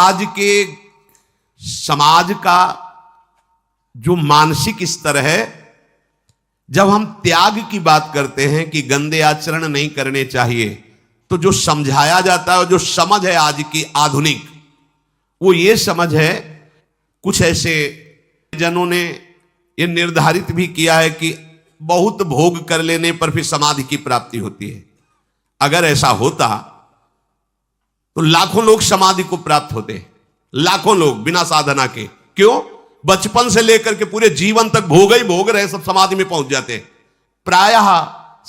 आज के समाज का जो मानसिक स्तर है, जब हम त्याग की बात करते हैं कि गंदे आचरण नहीं करने चाहिए, तो जो समझाया जाता है और जो समझ है आज की आधुनिक, वो ये समझ है, कुछ ऐसे जनों ने ये निर्धारित भी किया है कि बहुत भोग कर लेने पर फिर समाधि की प्राप्ति होती है। अगर ऐसा होता तो लाखों लोग समाधि को प्राप्त होते, लाखों लोग बिना साधना के। क्यों? बचपन से लेकर के पूरे जीवन तक भोग ही भोग रहे, सब समाधि में पहुंच जाते। प्रायः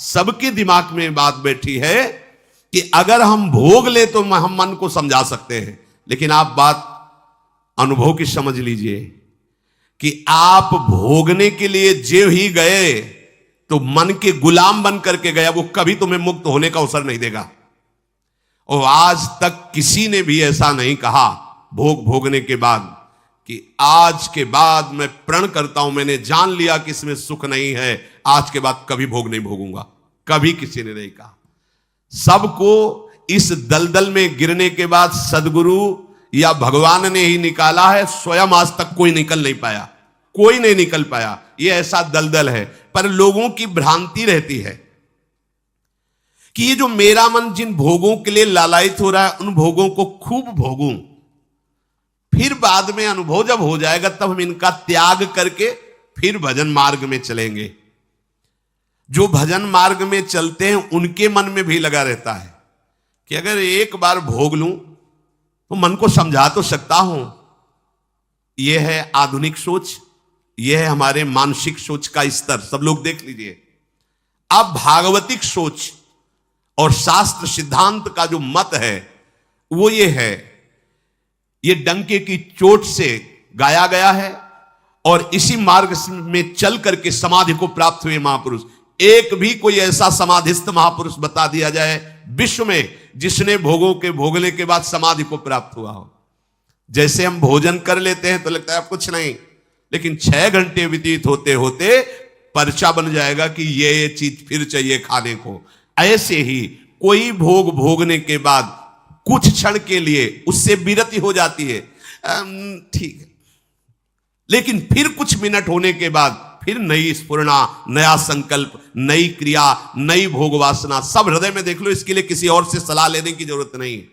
सबके दिमाग में बात बैठी है कि अगर हम भोग ले तो हम मन को समझा सकते हैं, लेकिन आप बात अनुभव की समझ लीजिए कि आप भोगने के लिए जो ही गए तो मन के गुलाम बन करके गया, वो कभी तुम्हें मुक्त होने का अवसर नहीं देगा। और आज तक किसी ने भी ऐसा नहीं कहा भोग भोगने के बाद कि आज के बाद मैं प्रण करता हूं, मैंने जान लिया कि इसमें सुख नहीं है, आज के बाद कभी भोग नहीं भोगूंगा। कभी किसी ने नहीं कहा। सबको इस दलदल में गिरने के बाद सदगुरु या भगवान ने ही निकाला है, स्वयं आज तक कोई निकल नहीं पाया, कोई नहीं निकल पाया। ये ऐसा दलदल है। पर लोगों की भ्रांति रहती है कि ये जो मेरा मन जिन भोगों के लिए लालायित हो रहा है, उन भोगों को खूब भोगूं, फिर बाद में अनुभव जब हो जाएगा तब हम इनका त्याग करके फिर भजन मार्ग में चलेंगे। जो भजन मार्ग में चलते हैं उनके मन में भी लगा रहता है कि अगर एक बार भोग लूं तो मन को समझा तो सकता हूं। यह है आधुनिक सोच, यह है हमारे मानसिक सोच का स्तर। सब लोग देख लीजिए। अब भागवतिक सोच और शास्त्र सिद्धांत का जो मत है वो ये है, ये डंके की चोट से गाया गया है और इसी मार्ग में चल करके समाधि को प्राप्त हुए महापुरुष। एक भी कोई ऐसा समाधिस्थ महापुरुष बता दिया जाए विश्व में जिसने भोगों के भोगने के बाद समाधि को प्राप्त हुआ हो। जैसे हम भोजन कर लेते हैं तो लगता है अब कुछ नहीं, लेकिन 6 घंटे व्यतीत होते होते पर्चा बन जाएगा कि ये चीज फिर चाहिए खाने को। ऐसे ही कोई भोग भोगने के बाद कुछ क्षण के लिए उससे विरति हो जाती है, ठीक है, लेकिन फिर कुछ मिनट होने के बाद फिर नई स्फुरणा, नया संकल्प, नई क्रिया, नई भोग वासना सब हृदय में देख लो। इसके लिए किसी और से सलाह लेने की जरूरत नहीं है।